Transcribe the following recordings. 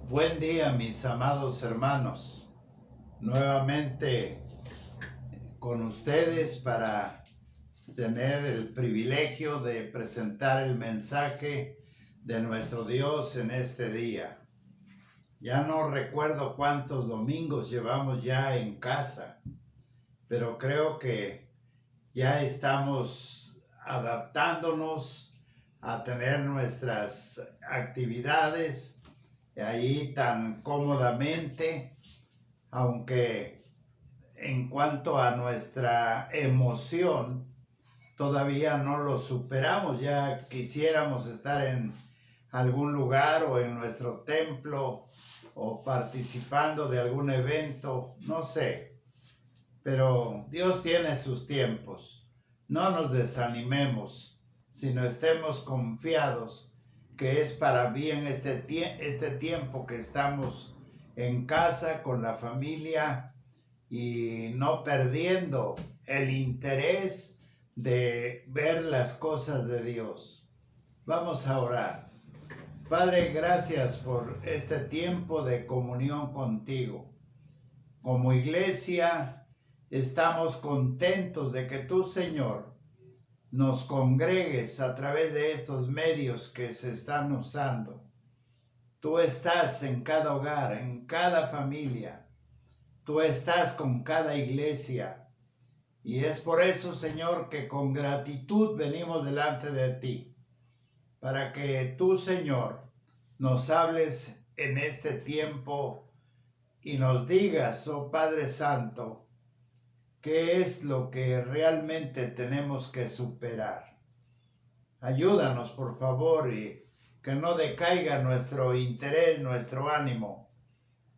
Buen día, mis amados hermanos. Nuevamente con ustedes para tener el privilegio de presentar el mensaje de nuestro Dios en este día. Ya no recuerdo cuántos domingos llevamos ya en casa, pero creo que ya estamos adaptándonos a tener nuestras actividades ahí tan cómodamente, aunque en cuanto a nuestra emoción todavía no lo superamos. Ya quisiéramos estar en algún lugar o en nuestro templo o participando de algún evento, no sé, pero Dios tiene sus tiempos. No nos desanimemos, sino estemos confiados que es para bien este tiempo que estamos en casa con la familia y no perdiendo el interés de ver las cosas de Dios. Vamos a orar. Padre, gracias por este tiempo de comunión contigo. Como iglesia estamos contentos de que tú, Señor, nos congregues a través de estos medios que se están usando. Tú estás en cada hogar, en cada familia. Tú estás con cada iglesia. Y es por eso, Señor, que con gratitud venimos delante de ti, para que tú, Señor, nos hables en este tiempo y nos digas, oh Padre Santo, qué es lo que realmente tenemos que superar. Ayúdanos, por favor, y que no decaiga nuestro interés, nuestro ánimo,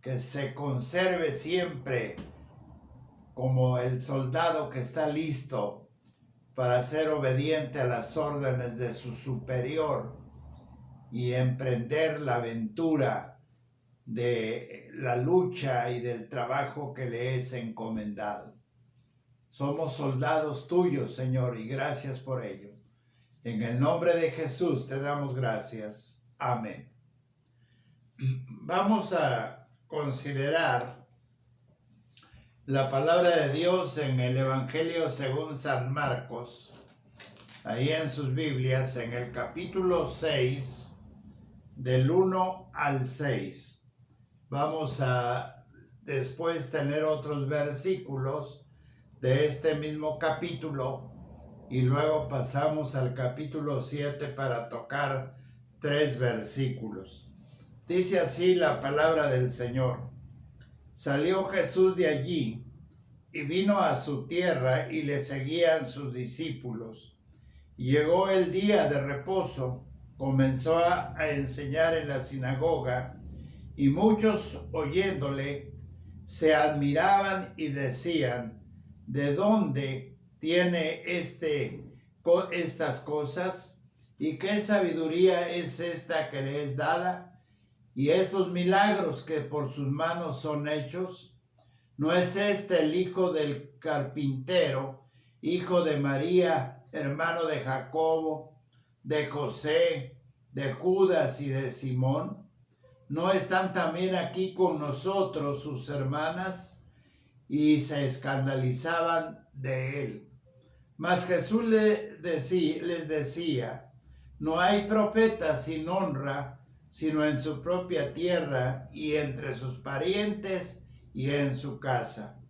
que se conserve siempre como el soldado que está listo para ser obediente a las órdenes de su superior y emprender la aventura de la lucha y del trabajo que le es encomendado. Somos soldados tuyos, Señor, y gracias por ello. En el nombre de Jesús te damos gracias. Amén. Vamos a considerar la palabra de Dios en el Evangelio según San Marcos, ahí en sus Biblias, en el capítulo 6, del 1 al 6. Vamos a después tener otros versículos de este mismo capítulo y luego pasamos al capítulo 7 para tocar 3 versículos. Dice así la palabra del Señor. Salió Jesús de allí y vino a su tierra y le seguían sus discípulos. Llegó el día de reposo, comenzó a enseñar en la sinagoga y muchos oyéndole se admiraban y decían, ¿de dónde tiene estas cosas? ¿Y qué sabiduría es esta que le es dada? ¿Y estos milagros que por sus manos son hechos? ¿No es este el hijo del carpintero, hijo de María, hermano de Jacobo, de José, de Judas y de Simón? ¿No están también aquí con nosotros sus hermanas? Y se escandalizaban de él. Mas Jesús les decía, no hay profeta sin honra, sino en su propia tierra y entre sus parientes y en su casa.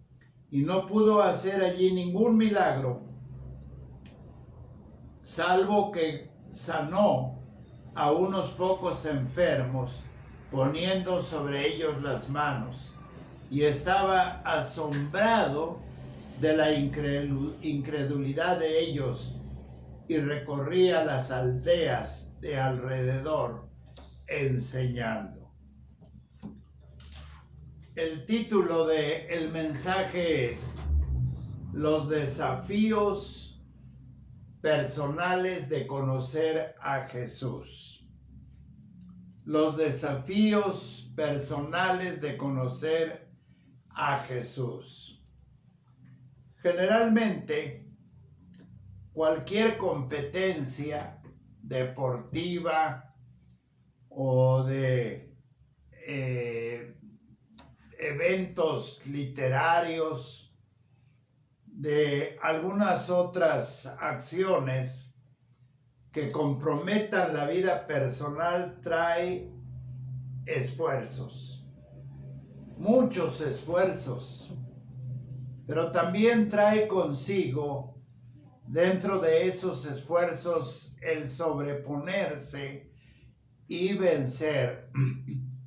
Y no pudo hacer allí ningún milagro, salvo que sanó a unos pocos enfermos, poniendo sobre ellos las manos. Y estaba asombrado de la incredulidad de ellos, y recorría las aldeas de alrededor enseñando. El título del mensaje es Los desafíos personales de conocer a Jesús. Los desafíos personales de conocer a Jesús. Generalmente, cualquier competencia deportiva o de eventos literarios, de algunas otras acciones que comprometan la vida personal, trae esfuerzos, muchos esfuerzos, pero también trae consigo, dentro de esos esfuerzos, el sobreponerse y vencer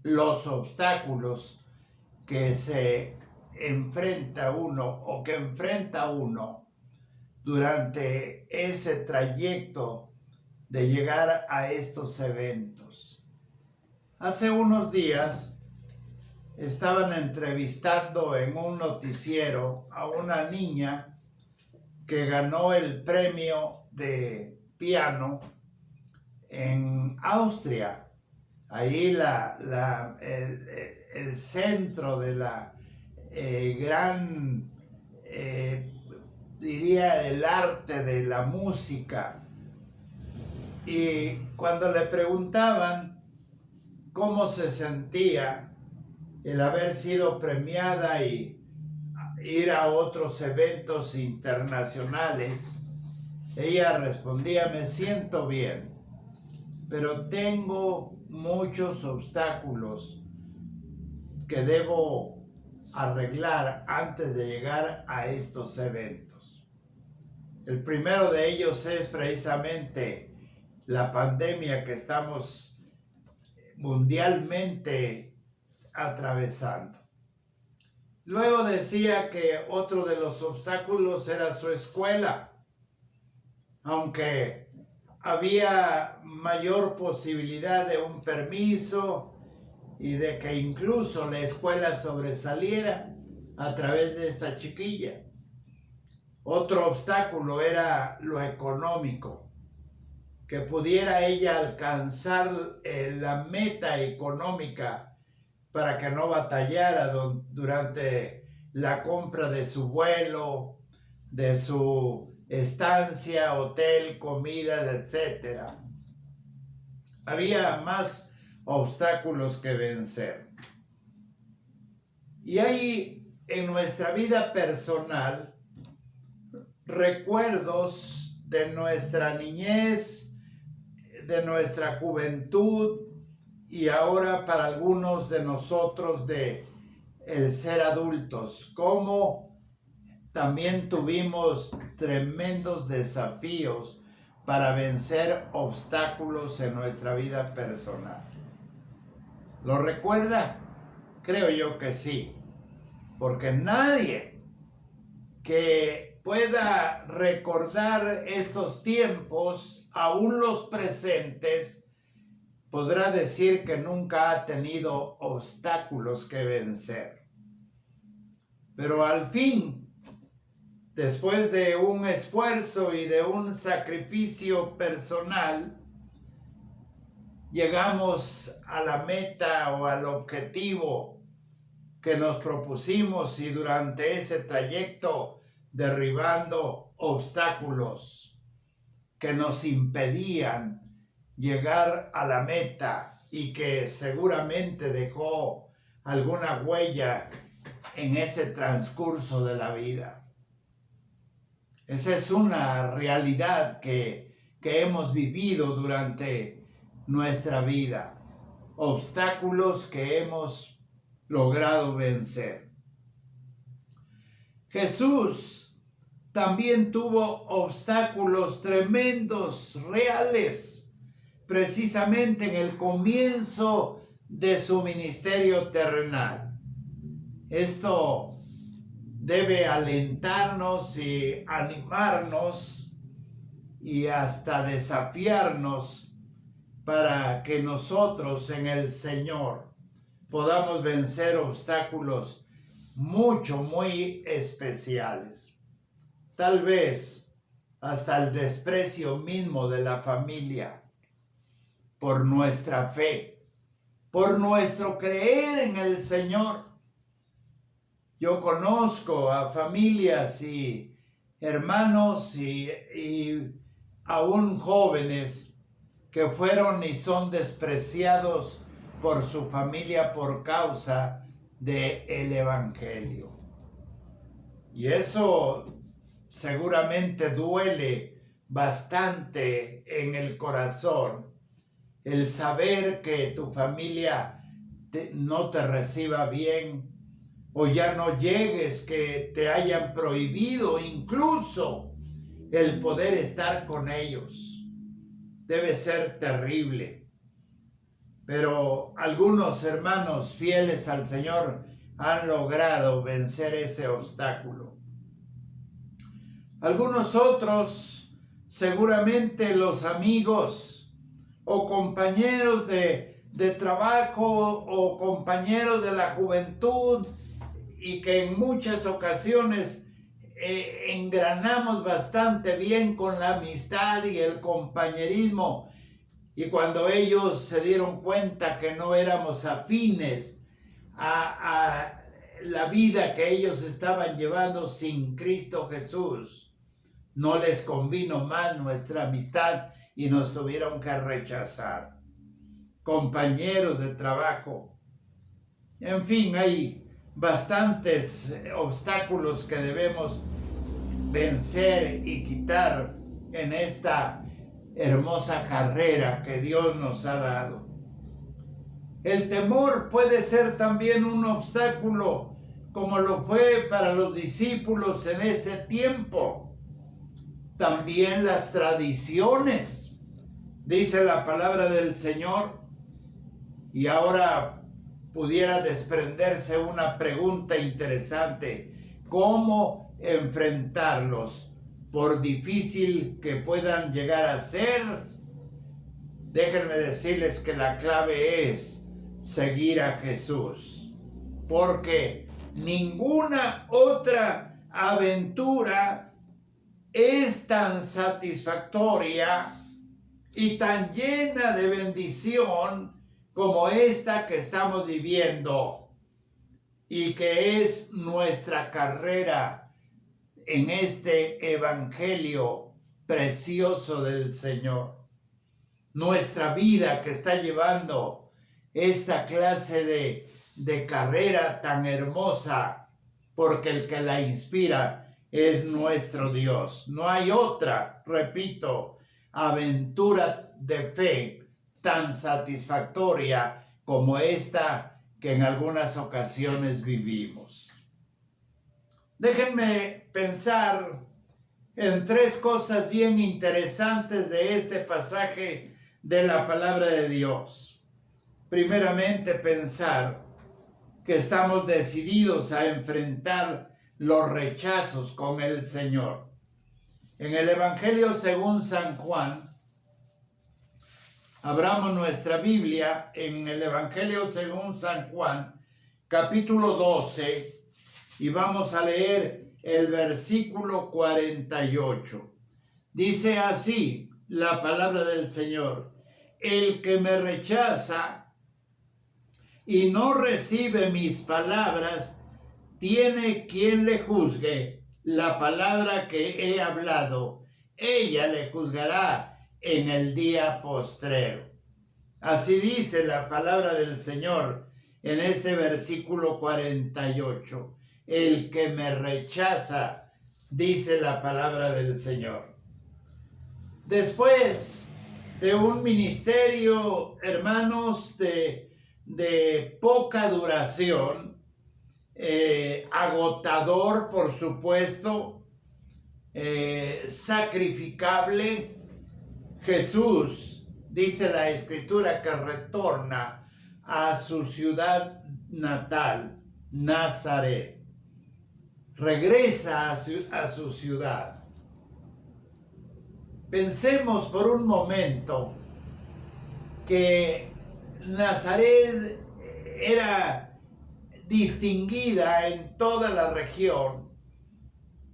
los obstáculos que se enfrenta uno o que enfrenta uno durante ese trayecto de llegar a estos eventos. Hace unos días estaban entrevistando en un noticiero a una niña que ganó el premio de piano en Austria. Ahí el centro de la diría, el arte de la música. Y cuando le preguntaban cómo se sentía el haber sido premiada y ir a otros eventos internacionales, ella respondía: me siento bien, pero tengo muchos obstáculos que debo arreglar antes de llegar a estos eventos. El primero de ellos es precisamente la pandemia que estamos mundialmente atravesando. Luego decía que otro de los obstáculos era su escuela, aunque había mayor posibilidad de un permiso y de que incluso la escuela sobresaliera a través de esta chiquilla. Otro obstáculo era lo económico, que pudiera ella alcanzar la meta económica para que no batallara durante la compra de su vuelo, de su estancia, hotel, comidas, etc. Había más obstáculos que vencer. Y hay en nuestra vida personal recuerdos de nuestra niñez, de nuestra juventud y ahora para algunos de nosotros de el ser adultos, como también tuvimos tremendos desafíos para vencer obstáculos en nuestra vida personal. ¿Lo recuerda? Creo yo que sí, porque nadie que pueda recordar estos tiempos, aún los presentes, podrá decir que nunca ha tenido obstáculos que vencer. Pero al fin, después de un esfuerzo y de un sacrificio personal, llegamos a la meta o al objetivo que nos propusimos, y durante ese trayecto derribando obstáculos que nos impedían llegar a la meta y que seguramente dejó alguna huella en ese transcurso de la vida. Esa es una realidad que hemos vivido durante nuestra vida, obstáculos que hemos logrado vencer. Jesús también tuvo obstáculos tremendos, reales, precisamente en el comienzo de su ministerio terrenal. Esto debe alentarnos y animarnos y hasta desafiarnos para que nosotros en el Señor podamos vencer obstáculos muy especiales. Tal vez hasta el desprecio mismo de la familia por nuestra fe, por nuestro creer en el Señor. Yo conozco a familias y hermanos y aún jóvenes que fueron y son despreciados por su familia por causa del Evangelio. Y eso seguramente duele bastante en el corazón, el saber que tu familia no te reciba bien, o ya no llegues, que te hayan prohibido incluso el poder estar con ellos. Debe ser terrible. Pero algunos hermanos fieles al Señor han logrado vencer ese obstáculo. Algunos otros, seguramente los amigos o compañeros de trabajo o compañeros de la juventud, y que en muchas ocasiones engranamos bastante bien con la amistad y el compañerismo, y cuando ellos se dieron cuenta que no éramos afines a la vida que ellos estaban llevando sin Cristo Jesús, no les convino más nuestra amistad y nos tuvieron que rechazar. Compañeros de trabajo, en fin, hay bastantes obstáculos que debemos vencer y quitar en esta hermosa carrera que Dios nos ha dado. El temor puede ser también un obstáculo, como lo fue para los discípulos en ese tiempo. También las tradiciones, dice la palabra del Señor. Y ahora pudiera desprenderse una pregunta interesante: ¿cómo enfrentarlos, por difícil que puedan llegar a ser? Déjenme decirles que la clave es seguir a Jesús, porque ninguna otra aventura es tan satisfactoria y tan llena de bendición como esta que estamos viviendo, y que es nuestra carrera en este evangelio precioso del Señor. Nuestra vida que está llevando esta clase de carrera tan hermosa, porque el que la inspira es nuestro Dios. No hay otra, repito, aventura de fe tan satisfactoria como esta que en algunas ocasiones vivimos. Déjenme pensar en tres cosas bien interesantes de este pasaje de la palabra de Dios. Primeramente, pensar que estamos decididos a enfrentar los rechazos con el Señor. En el Evangelio según San Juan, abramos nuestra Biblia en el Evangelio según San Juan, capítulo 12, y vamos a leer el versículo 48. Dice así la palabra del Señor: el que me rechaza y no recibe mis palabras, tiene quien le juzgue. La palabra que he hablado, ella le juzgará en el día postrero. Así dice la palabra del Señor en este versículo 48. El que me rechaza, dice la palabra del Señor. Después de un ministerio, hermanos, de poca duración, agotador, por supuesto, sacrificable, Jesús, dice la Escritura, que retorna a su ciudad natal, Nazaret. Regresa a su ciudad. Pensemos por un momento que Nazaret era distinguida en toda la región.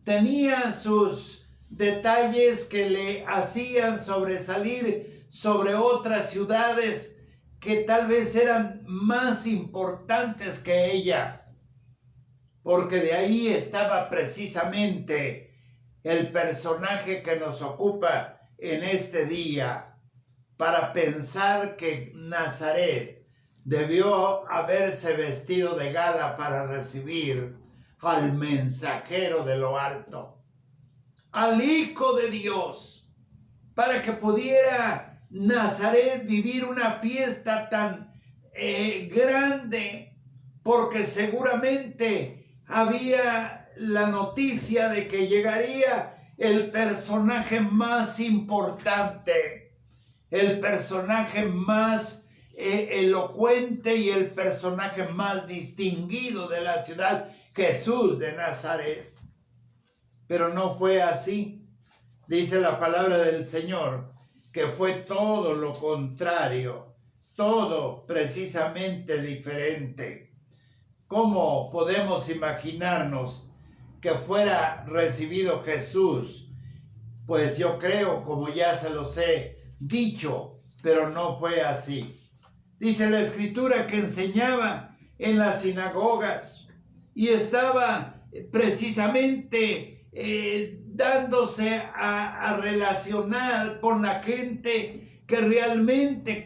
Tenía sus detalles que le hacían sobresalir sobre otras ciudades que tal vez eran más importantes que ella, porque de ahí estaba precisamente el personaje que nos ocupa en este día, para pensar que Nazaret debió haberse vestido de gala para recibir al mensajero de lo alto, al Hijo de Dios, para que pudiera Nazaret vivir una fiesta tan grande, porque seguramente había la noticia de que llegaría el personaje más importante, el personaje más elocuente y el personaje más distinguido de la ciudad, Jesús de Nazaret. Pero no fue así. Dice la palabra del Señor que fue todo lo contrario, todo precisamente diferente. ¿Cómo podemos imaginarnos que fuera recibido Jesús? Pues yo creo, como ya se los he dicho, pero no fue así. Dice la Escritura que enseñaba en las sinagogas y estaba precisamente dándose a relacionar con la gente que realmente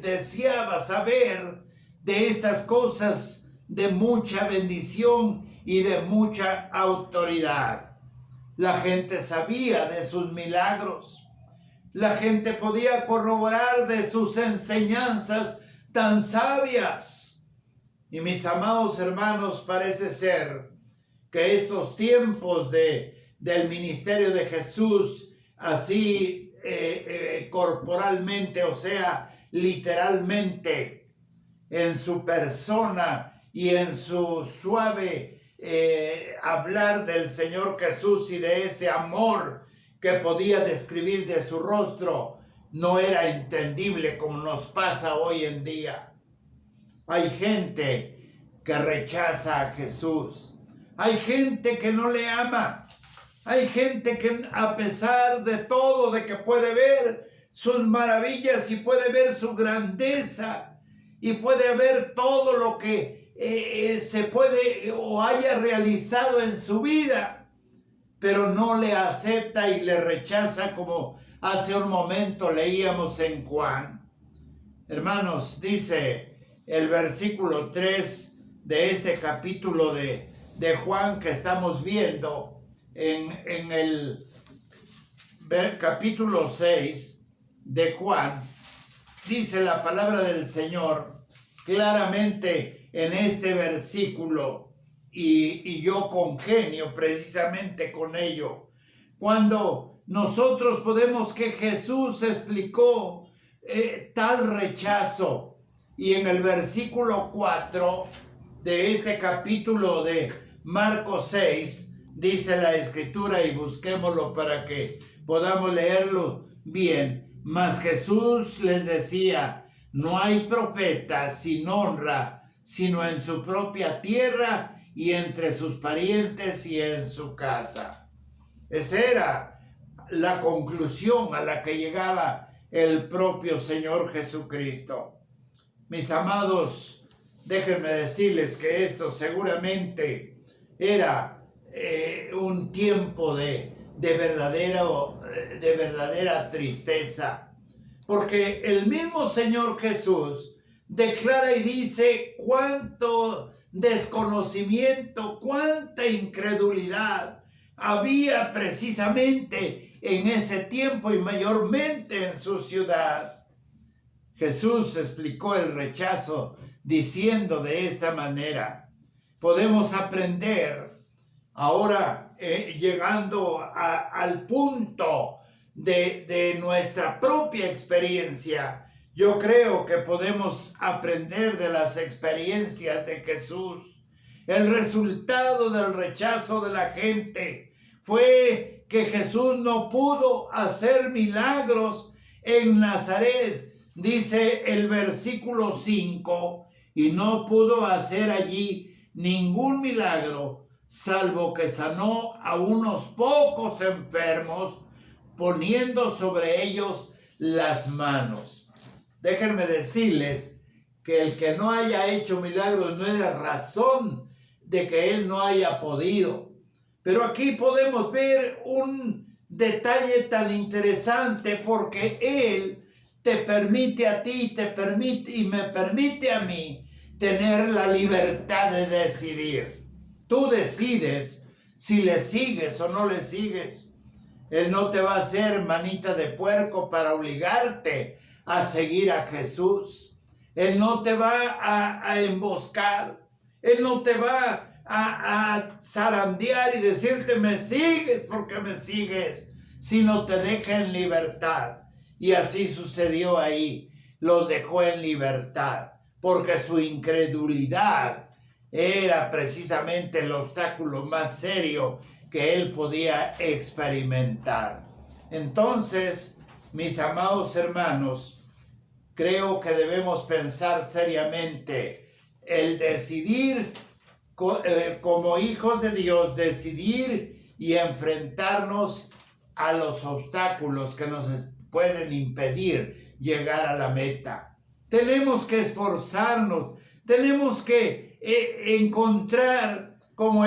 deseaba saber de estas cosas de mucha bendición y de mucha autoridad. La gente sabía de sus milagros. La gente podía corroborar de sus enseñanzas tan sabias. Y mis amados hermanos, parece ser que estos tiempos del ministerio de Jesús, así corporalmente, o sea, literalmente, en su persona y en su suave hablar del Señor Jesús y de ese amor que podía describir de su rostro, no era entendible como nos pasa hoy en día. Hay gente que rechaza a Jesús. Hay gente que no le ama. Hay gente que a pesar de todo, de que puede ver sus maravillas y puede ver su grandeza y puede ver todo lo que se puede o haya realizado en su vida, pero no le acepta y le rechaza, como hace un momento leíamos en Juan. Hermanos, dice el versículo 3 de este capítulo de Juan que estamos viendo en el capítulo 6 de Juan, dice la palabra del Señor claramente en este versículo, y yo congenio precisamente con ello. Cuando nosotros podemos que Jesús explicó tal rechazo, y en el versículo 4 de este capítulo de Marcos 6, dice la Escritura, y busquémoslo para que podamos leerlo bien. Mas Jesús les decía: no hay profeta sin honra, sino en su propia tierra y entre sus parientes y en su casa. Esa era la conclusión a la que llegaba el propio Señor Jesucristo. Mis amados, déjenme decirles que esto seguramente era un tiempo de verdadera tristeza, porque el mismo Señor Jesús declara y dice cuánto desconocimiento, cuánta incredulidad había precisamente en ese tiempo y mayormente en su ciudad. Jesús explicó el rechazo diciendo de esta manera. Podemos aprender ahora, llegando al punto de nuestra propia experiencia. Yo creo que podemos aprender de las experiencias de Jesús. El resultado del rechazo de la gente fue que Jesús no pudo hacer milagros en Nazaret. Dice el versículo 5, y no pudo hacer allí ningún milagro, salvo que sanó a unos pocos enfermos, poniendo sobre ellos las manos. Déjenme decirles que el que no haya hecho milagros no es la razón de que él no haya podido. Pero aquí podemos ver un detalle tan interesante, porque él te permite a ti, te permite y me permite a mí tener la libertad de decidir. Tú decides si le sigues o no le sigues. Él no te va a hacer manita de puerco para obligarte a seguir a Jesús. Él no te va a emboscar. Él no te va a zarandear y decirte me sigues porque me sigues, sino te deja en libertad. Y así sucedió ahí. Los dejó en libertad porque su incredulidad era precisamente el obstáculo más serio que él podía experimentar. Entonces, mis amados hermanos, creo que debemos pensar seriamente el decidir como hijos de Dios, decidir y enfrentarnos a los obstáculos que nos pueden impedir llegar a la meta. Tenemos que esforzarnos, tenemos que encontrar, como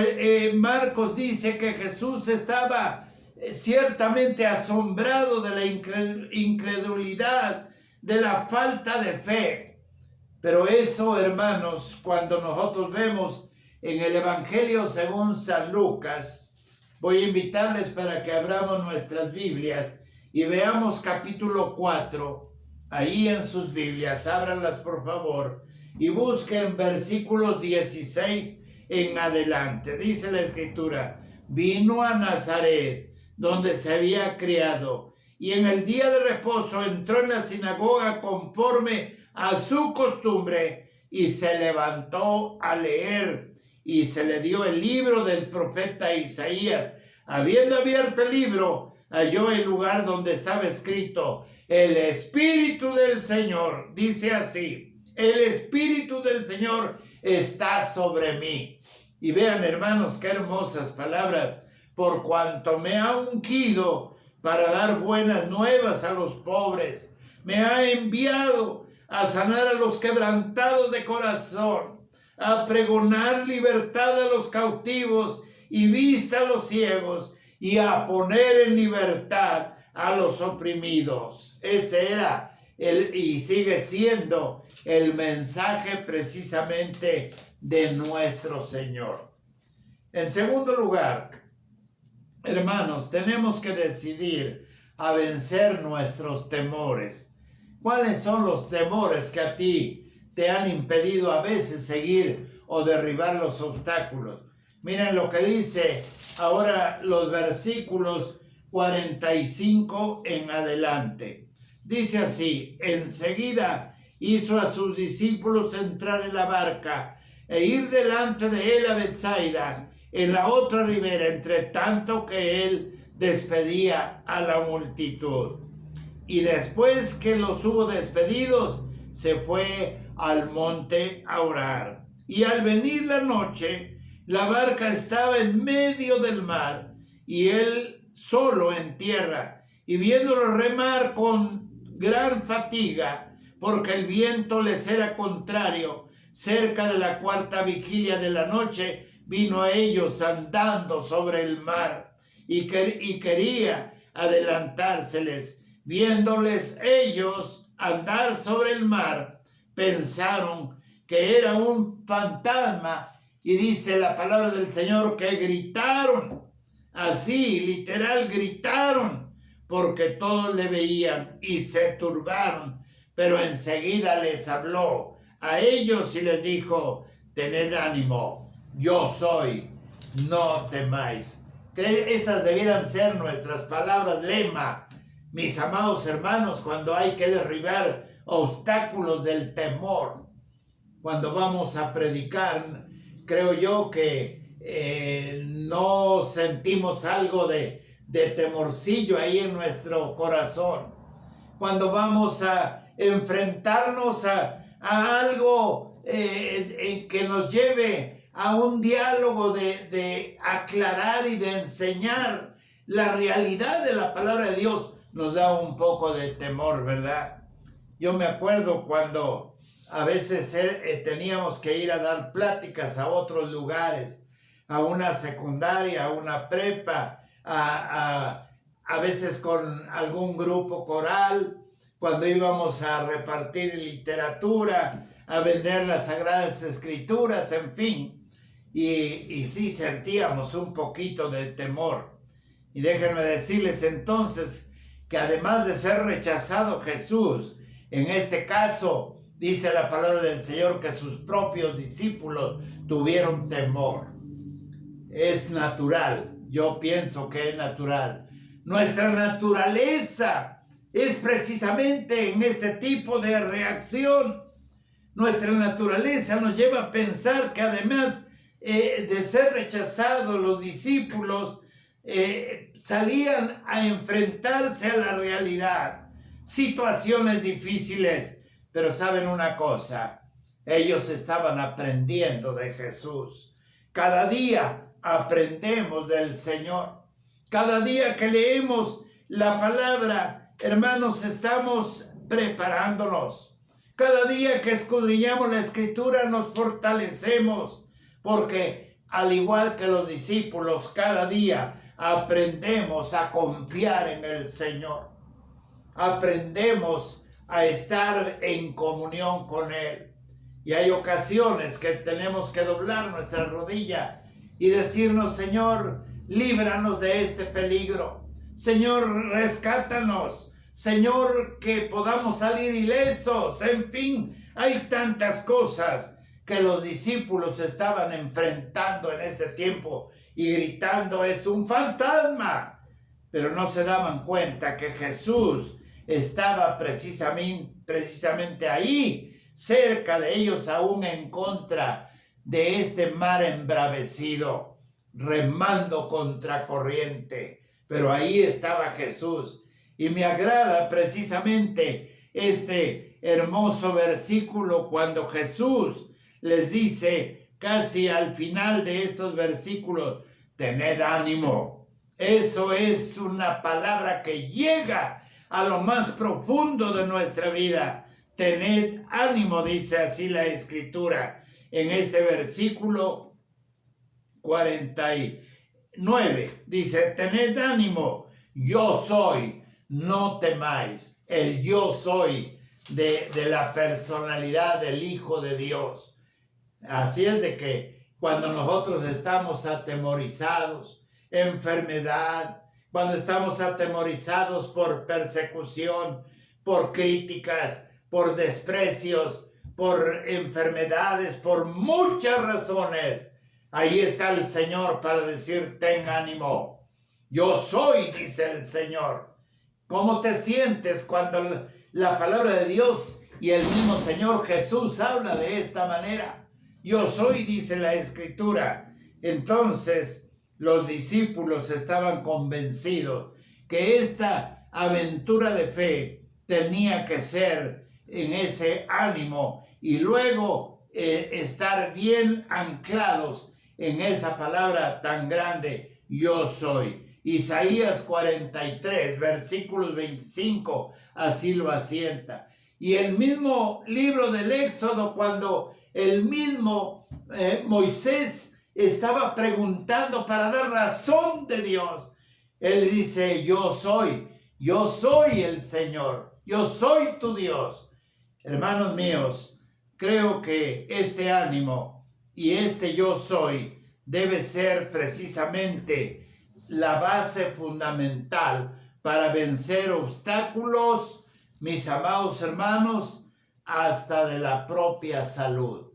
Marcos dice, que Jesús estaba ciertamente asombrado de la incredulidad, de la falta de fe. Pero eso, hermanos, cuando nosotros vemos en el Evangelio según San Lucas, voy a invitarles para que abramos nuestras Biblias y veamos capítulo 4, ahí en sus Biblias, ábranlas por favor, y busquen versículos 16 en adelante. Dice la Escritura: vino a Nazaret, donde se había criado, y en el día de reposo entró en la sinagoga conforme a su costumbre, y se levantó a leer, y se le dio el libro del profeta Isaías. Habiendo abierto el libro, halló el lugar donde estaba escrito: el Espíritu del Señor, dice así, el Espíritu del Señor está sobre mí. Y vean, hermanos, qué hermosas palabras: por cuanto me ha ungido para dar buenas nuevas a los pobres, me ha enviado a sanar a los quebrantados de corazón, a pregonar libertad a los cautivos y vista a los ciegos, y a poner en libertad a los oprimidos. Ese era y sigue siendo el mensaje precisamente de nuestro Señor. En segundo lugar, hermanos, tenemos que decidir a vencer nuestros temores. ¿Cuáles son los temores que a ti te han impedido a veces seguir o derribar los obstáculos? Miren lo que dice ahora los versículos 45 en adelante. Dice así: enseguida hizo a sus discípulos entrar en la barca e ir delante de él a Betsaida, en la otra ribera, entre tanto que él despedía a la multitud. Y después que los hubo despedidos, se fue al monte a orar. Y al venir la noche, la barca estaba en medio del mar, y él solo en tierra. Y viéndolo remar con gran fatiga, porque el viento les era contrario, cerca de la cuarta vigilia de la noche, vino a ellos andando sobre el mar, y quería adelantárseles. Viéndoles ellos andar sobre el mar, pensaron que era un fantasma, y dice la palabra del Señor que gritaron, así literal gritaron, porque todos le veían y se turbaron. Pero enseguida les habló a ellos y les dijo: tened ánimo, yo soy, no temáis. Esas debieran ser nuestras palabras lema, mis amados hermanos, cuando hay que derribar obstáculos del temor. Cuando vamos a predicar, creo yo que no sentimos algo de temorcillo ahí en nuestro corazón. Cuando vamos a enfrentarnos a algo que nos lleve a un diálogo de aclarar y de enseñar la realidad de la palabra de Dios, nos da un poco de temor, ¿verdad? Yo me acuerdo cuando a veces teníamos que ir a dar pláticas a otros lugares, a una secundaria, a una prepa, a veces con algún grupo coral, cuando íbamos a repartir literatura, a vender las Sagradas Escrituras, en fin. Y sí sentíamos un poquito de temor. Y déjenme decirles entonces que además de ser rechazado Jesús, en este caso dice la palabra del Señor que sus propios discípulos tuvieron temor. Es natural, yo pienso que es natural. Nuestra naturaleza es precisamente en este tipo de reacción. Nuestra naturaleza nos lleva a pensar que además de ser rechazados, los discípulos salían a enfrentarse a la realidad, situaciones difíciles, pero saben una cosa, ellos estaban aprendiendo de Jesús. Cada día aprendemos del Señor. Cada día que leemos la palabra, hermanos, estamos preparándonos. Cada día que escudriñamos la Escritura nos fortalecemos, porque al igual que los discípulos, cada día aprendemos a confiar en el Señor. Aprendemos a estar en comunión con Él. Y hay ocasiones que tenemos que doblar nuestra rodilla y decirnos, Señor, líbranos de este peligro. Señor, rescátanos. Señor, que podamos salir ilesos. En fin, hay tantas cosas que los discípulos estaban enfrentando en este tiempo y gritando, es un fantasma. Pero no se daban cuenta que Jesús estaba precisamente ahí, cerca de ellos, aún en contra de este mar embravecido, remando contra corriente. Pero ahí estaba Jesús. Y me agrada precisamente este hermoso versículo cuando Jesús les dice casi al final de estos versículos, tened ánimo. Eso es una palabra que llega a lo más profundo de nuestra vida. Tened ánimo, dice así la Escritura en este versículo 49. Dice, tened ánimo, yo soy, no temáis. El yo soy de la personalidad del Hijo de Dios. Así es de que cuando nosotros estamos atemorizados, enfermedad, cuando estamos atemorizados por persecución, por críticas, por desprecios, por enfermedades, por muchas razones, ahí está el Señor para decir, ten ánimo. Yo soy, dice el Señor. ¿Cómo te sientes cuando la palabra de Dios y el mismo Señor Jesús habla de esta manera? Yo soy, dice la Escritura. Entonces los discípulos estaban convencidos que esta aventura de fe tenía que ser en ese ánimo y luego estar bien anclados en esa palabra tan grande, yo soy. Isaías 43, versículos 25, así lo asienta. Y el mismo libro del Éxodo, cuando el mismo Moisés estaba preguntando para dar razón de Dios, él dice, yo soy el Señor, yo soy tu Dios. Hermanos míos, creo que este ánimo y este yo soy debe ser precisamente la base fundamental para vencer obstáculos, mis amados hermanos, hasta de la propia salud.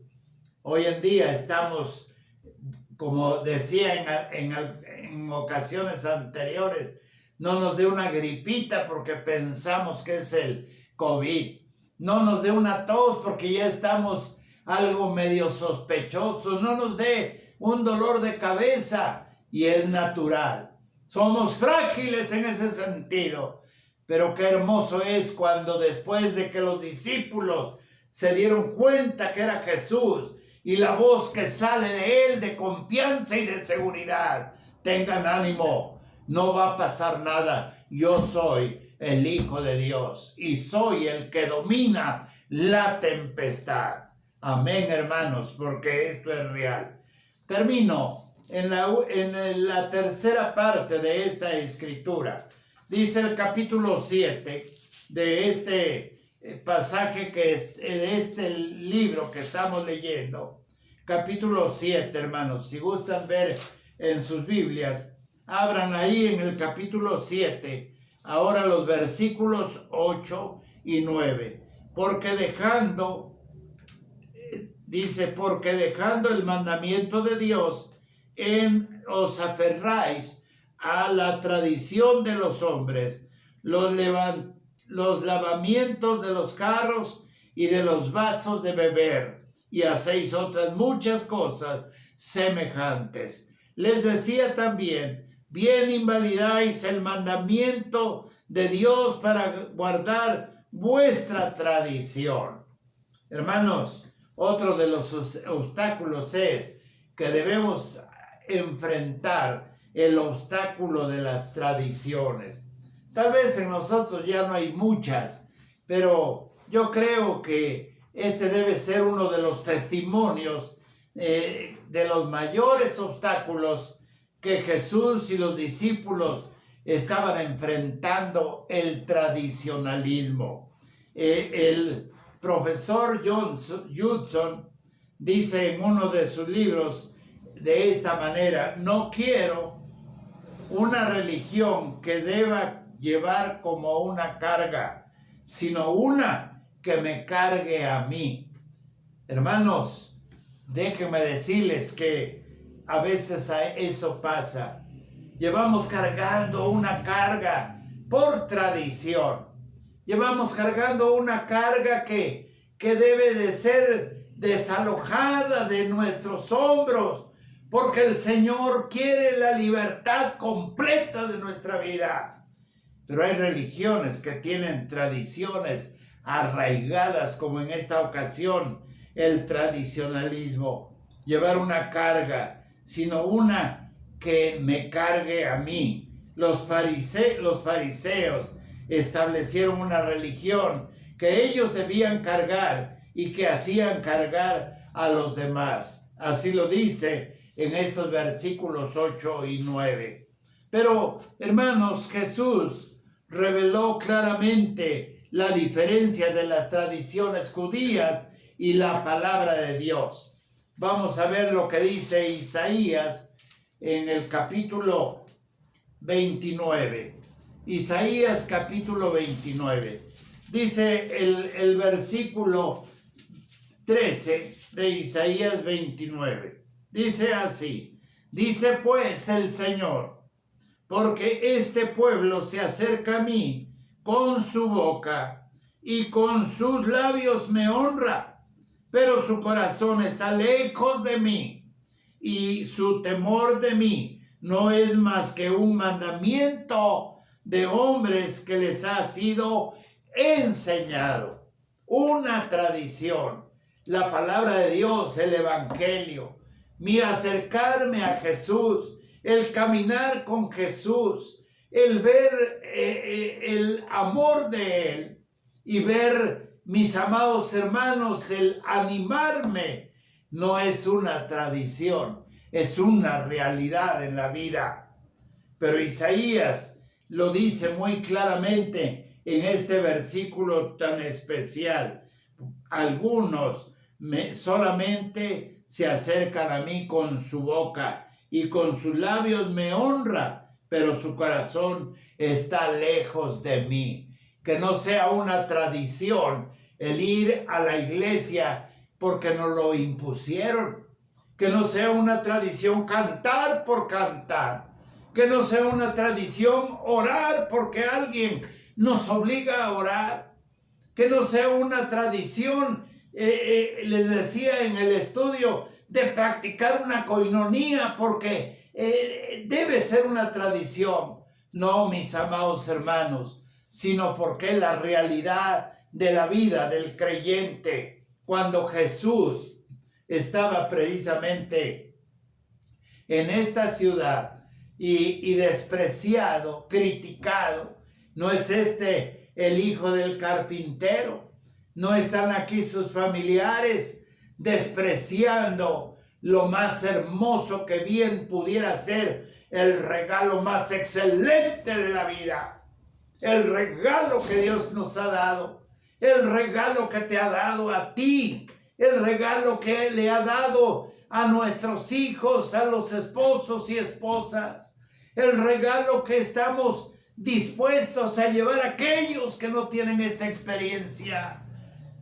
Hoy en día estamos, como decía en ocasiones anteriores, no nos dé una gripita porque pensamos que es el COVID. No nos dé una tos porque ya estamos algo medio sospechosos. No nos dé un dolor de cabeza y es natural. Somos frágiles en ese sentido. Pero qué hermoso es cuando después de que los discípulos se dieron cuenta que era Jesús y la voz que sale de él de confianza y de seguridad. Tengan ánimo, no va a pasar nada. Yo soy el Hijo de Dios y soy el que domina la tempestad. Amén, hermanos, porque esto es real. Termino en la tercera parte de esta escritura. Dice el capítulo 7, de este pasaje de este libro que estamos leyendo. Capítulo 7, hermanos. Si gustan ver en sus Biblias, abran ahí en el capítulo 7, ahora los versículos 8 y 9. Porque dejando el mandamiento de Dios, os aferráis a la tradición de los hombres, los lavamientos de los carros y de los vasos de beber, y hacéis otras muchas cosas semejantes. Les decía también, bien invalidáis el mandamiento de Dios para guardar vuestra tradición. Hermanos, otro de los obstáculos es que debemos enfrentar el obstáculo de las tradiciones. Tal vez en nosotros ya no hay muchas, pero yo creo que este debe ser uno de los testimonios de los mayores obstáculos que Jesús y los discípulos estaban enfrentando: el tradicionalismo. El profesor Judson dice en uno de sus libros de esta manera: no quiero una religión que deba llevar como una carga, sino una que me cargue a mí. Hermanos, déjenme decirles que a veces eso pasa. Llevamos cargando una carga por tradición. Llevamos cargando una carga que debe de ser desalojada de nuestros hombros, porque el Señor quiere la libertad completa de nuestra vida. Pero hay religiones que tienen tradiciones arraigadas, como en esta ocasión el tradicionalismo. Llevar una carga, sino una que me cargue a mí. Los fariseos establecieron una religión que ellos debían cargar y que hacían cargar a los demás. Así lo dice en estos versículos 8 y 9. Pero, hermanos, Jesús reveló claramente la diferencia de las tradiciones judías y la palabra de Dios. Vamos a ver lo que dice Isaías en el capítulo 29. Isaías capítulo 29. Dice el versículo 13 de Isaías 29. Dice así: dice pues el Señor, porque este pueblo se acerca a mí con su boca y con sus labios me honra, pero su corazón está lejos de mí, y su temor de mí no es más que un mandamiento de hombres que les ha sido enseñado. Una tradición, la palabra de Dios, el evangelio, mi acercarme a Jesús, el caminar con Jesús, el ver el amor de Él y ver, mis amados hermanos, el animarme, no es una tradición, es una realidad en la vida. Pero Isaías lo dice muy claramente en este versículo tan especial. Algunos solamente se acercan a mí con su boca y con sus labios me honra, pero su corazón está lejos de mí. Que no sea una tradición el ir a la iglesia porque nos lo impusieron. Que no sea una tradición cantar por cantar. Que no sea una tradición orar porque alguien nos obliga a orar. Que no sea una tradición, les decía en el estudio, de practicar una coinonía porque debe ser una tradición. No, mis amados hermanos, sino porque es la realidad de la vida del creyente. Cuando Jesús estaba precisamente en esta ciudad y despreciado, criticado, ¿no es este el hijo del carpintero? ¿No están aquí sus familiares despreciando lo más hermoso que bien pudiera ser el regalo más excelente de la vida? el regalo que Dios nos ha dado, el regalo que te ha dado a ti, el regalo que Él le ha dado a nuestros hijos, a los esposos y esposas, el regalo que estamos dispuestos a llevar a aquellos que no tienen esta experiencia.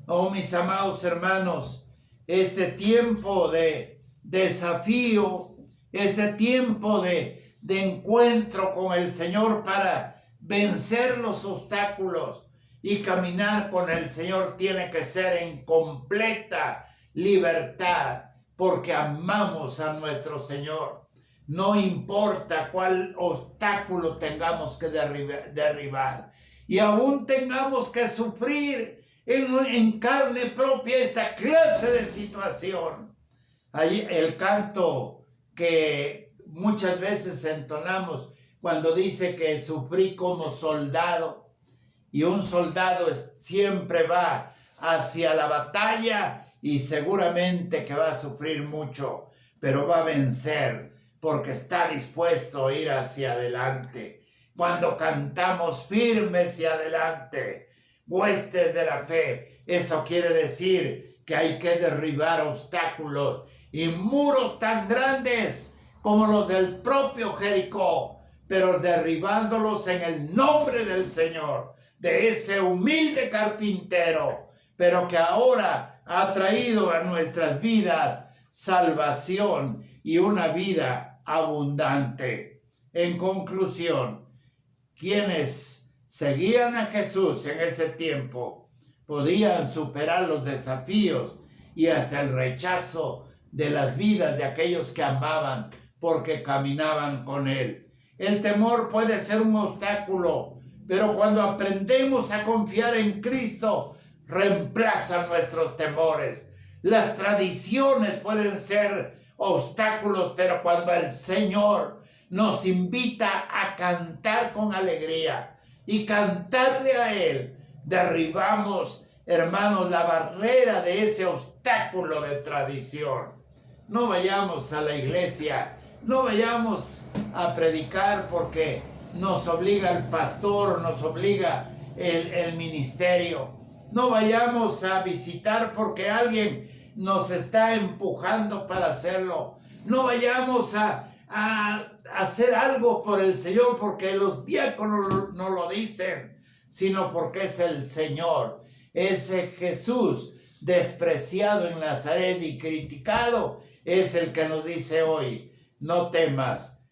Oh, mis amados hermanos, este tiempo de desafío, este tiempo de encuentro con el Señor para vencer los obstáculos y caminar con el Señor tiene que ser en completa libertad, porque amamos a nuestro Señor. No importa cuál obstáculo tengamos que derribar y aún tengamos que sufrir en carne propia esta clase de situación. Ahí el canto que muchas veces entonamos cuando dice que sufrí como soldado, y un soldado siempre va hacia la batalla y seguramente que va a sufrir mucho, pero va a vencer porque está dispuesto a ir hacia adelante. Cuando cantamos firmes y adelante, huestes de la fe, eso quiere decir que hay que derribar obstáculos y muros tan grandes como los del propio Jericó, pero derribándolos en el nombre del Señor, de ese humilde carpintero, pero que ahora ha traído a nuestras vidas salvación y una vida abundante. En conclusión, quienes seguían a Jesús en ese tiempo podían superar los desafíos y hasta el rechazo de las vidas de aquellos que amaban porque caminaban con Él. El temor puede ser un obstáculo, pero cuando aprendemos a confiar en Cristo, reemplazan nuestros temores. Las tradiciones pueden ser obstáculos, pero cuando el Señor nos invita a cantar con alegría y cantarle a Él, derribamos, hermanos, la barrera de ese obstáculo de tradición. No vayamos a la iglesia, no vayamos a predicar porque nos obliga el pastor, nos obliga el ministerio. No vayamos a visitar porque alguien nos está empujando para hacerlo. No vayamos a hacer algo por el Señor porque los diáconos no lo dicen, sino porque es el Señor, ese Jesús despreciado en Nazaret y criticado, es el que nos dice hoy: no temas,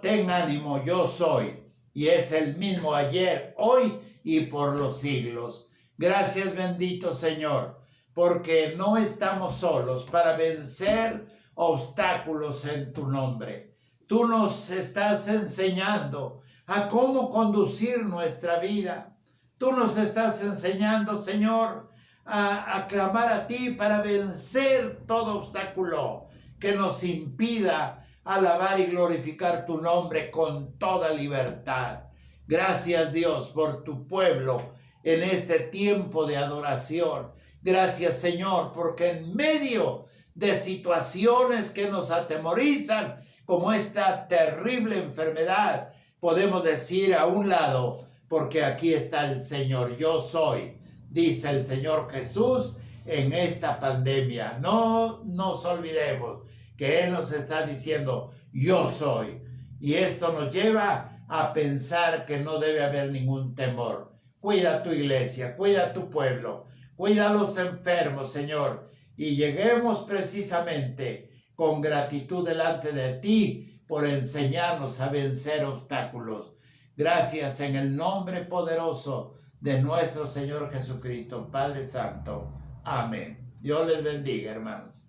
ten ánimo, yo soy, y es el mismo ayer, hoy y por los siglos. Gracias, bendito Señor, porque no estamos solos para vencer obstáculos en tu nombre. Tú nos estás enseñando a cómo conducir nuestra vida. Tú nos estás enseñando, Señor, a clamar a ti para vencer todo obstáculo que nos impida alabar y glorificar tu nombre con toda libertad. Gracias, Dios, por tu pueblo en este tiempo de adoración. Gracias, Señor, porque en medio de situaciones que nos atemorizan, como esta terrible enfermedad, podemos decir a un lado, porque aquí está el Señor, yo soy, dice el Señor Jesús en esta pandemia. No nos olvidemos que Él nos está diciendo, yo soy. Y esto nos lleva a pensar que no debe haber ningún temor. Cuida tu iglesia, cuida tu pueblo, cuida a los enfermos, Señor, y lleguemos precisamente con gratitud delante de ti por enseñarnos a vencer obstáculos. Gracias en el nombre poderoso de nuestro Señor Jesucristo, Padre Santo. Amén. Dios les bendiga, hermanos.